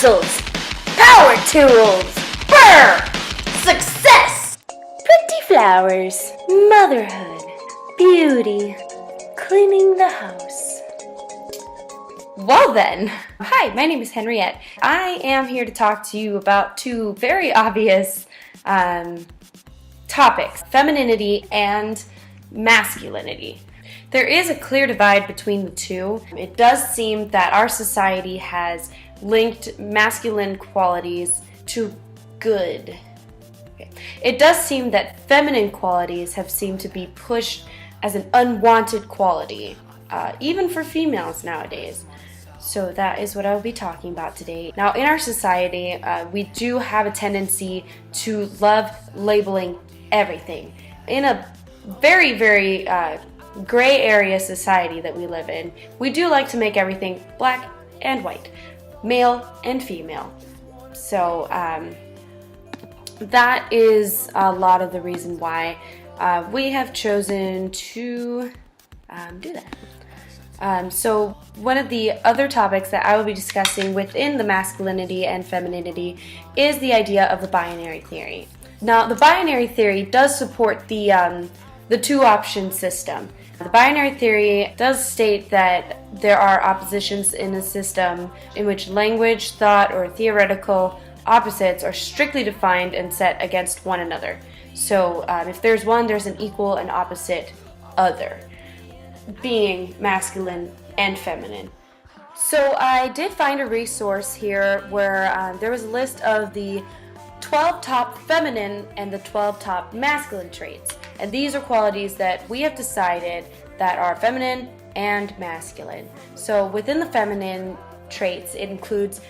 muscles, power tools, brr, success, pretty flowers, motherhood, beauty, cleaning the house. Well then, hi, my name is Henriette. I am here to talk to you about two very obvious topics, femininity and masculinity. There is a clear divide between the two. It does seem that our society has linked masculine qualities to good. Okay. It does seem that feminine qualities have seemed to be pushed as an unwanted quality, even for females nowadays. So that is what I will be talking about today. Now, in our society, we do have a tendency to love labeling everything. In a very, very gray area society that we live in, we do like to make everything black and white, male and female. So that is a lot of the reason why we have chosen to do that. So one of the other topics that I will be discussing within the masculinity and femininity is the idea of the binary theory. Now, the binary theory does support the two-option system. The binary theory does state that there are oppositions in a system in which language, thought, or theoretical opposites are strictly defined and set against one another. So if there's one, there's an equal and opposite other, being masculine and feminine. So I did find a resource here where there was a list of the 12 top feminine and the 12 top masculine traits. And these are qualities that we have decided that are feminine and masculine. So within the feminine traits, it includes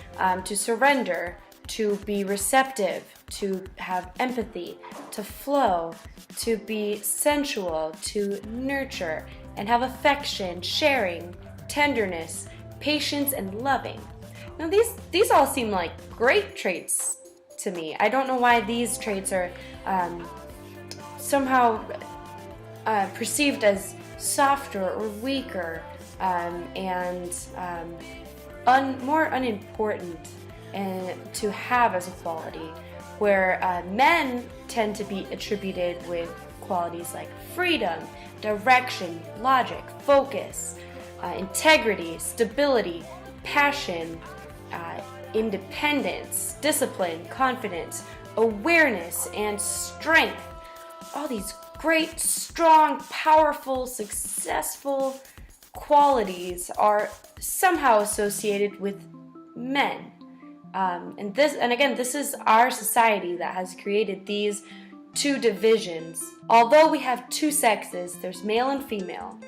to surrender, to be receptive, to have empathy, to flow, to be sensual, to nurture, and have affection, sharing, tenderness, patience, and loving. Now these all seem like great traits to me. I don't know why these traits are somehow perceived as softer or weaker and more unimportant to have as a quality, where men tend to be attributed with qualities like freedom, direction, logic, focus, integrity, stability, passion, independence, discipline, confidence, awareness, and strength. All these great, strong, powerful, successful qualities are somehow associated with men. And again, this is our society that has created these two divisions. Although we have two sexes, there's male and female,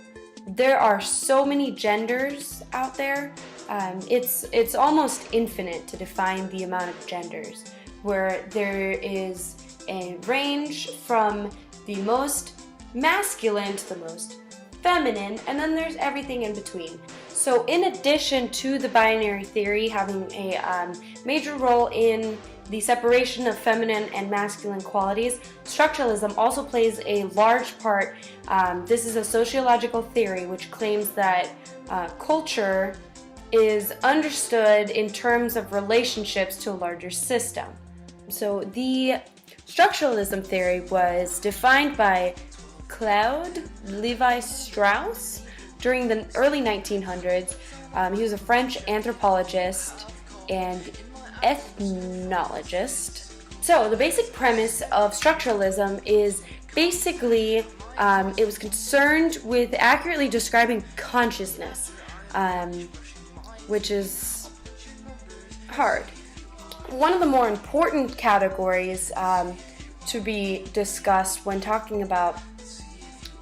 there are so many genders out there. It's almost infinite to define the amount of genders, where there is a range from the most masculine to the most feminine, and then there's everything in between. So in addition to the binary theory having a major role in the separation of feminine and masculine qualities, structuralism also plays a large part. This is a sociological theory which claims that culture is understood in terms of relationships to a larger system. So the structuralism theory was defined by Claude Lévi-Strauss during the early 1900s. He was a French anthropologist and ethnologist. So the basic premise of structuralism is basically it was concerned with accurately describing consciousness, which is hard. One of the more important categories to be discussed when talking about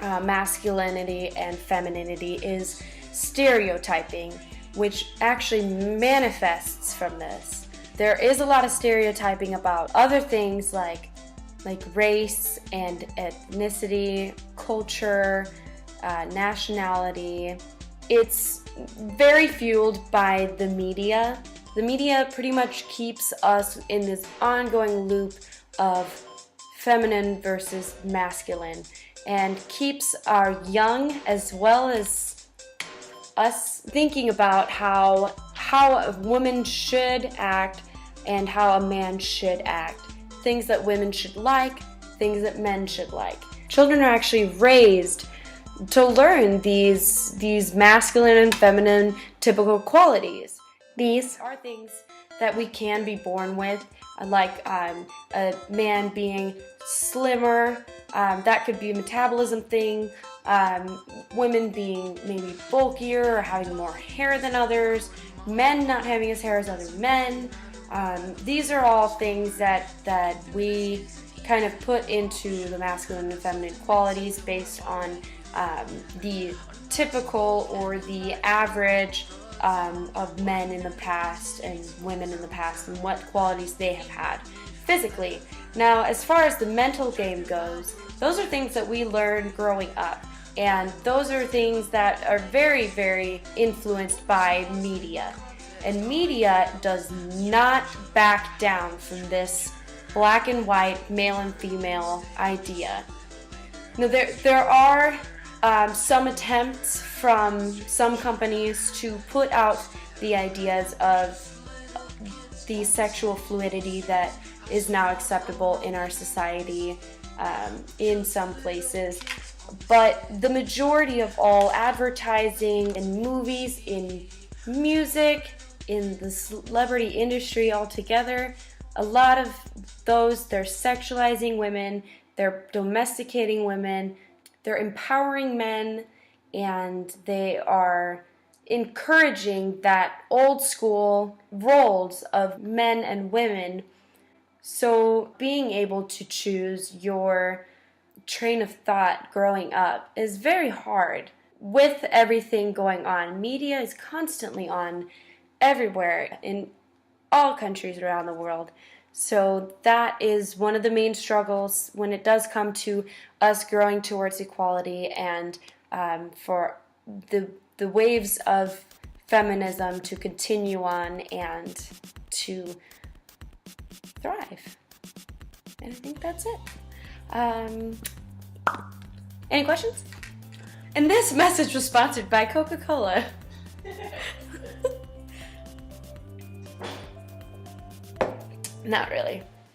masculinity and femininity is stereotyping, which actually manifests from this. There is a lot of stereotyping about other things like race and ethnicity, culture, nationality. It's very fueled by the media. The media pretty much keeps us in this ongoing loop of feminine versus masculine, and keeps our young as well as us thinking about how how a woman should act and how a man should act. Things that women should like, things that men should like. Children are actually raised to learn these masculine and feminine typical qualities. These are things that we can be born with, like a man being slimmer, that could be a metabolism thing, women being maybe bulkier or having more hair than others, men not having as hair as other men. These are all things that we kind of put into the masculine and feminine qualities based on the typical or the average of men in the past and women in the past and what qualities they have had physically. Now, as far as the mental game goes, those are things that we learn growing up, and those are things that are very, very influenced by media. And media does not back down from this black and white, male and female idea. Now, there are some attempts from some companies to put out the ideas of the sexual fluidity that is now acceptable in our society in some places. But the majority of all advertising in movies, in music, in the celebrity industry altogether, a lot of those, they're sexualizing women, they're domesticating women, they're empowering men, and they are encouraging that old school roles of men and women. So being able to choose your train of thought growing up is very hard. With everything going on, media is constantly on everywhere in all countries around the world. So that is one of the main struggles when it does come to us growing towards equality and for the waves of feminism to continue on and to thrive. And I think that's it. Any questions? And this message was sponsored by Coca-Cola. Not really.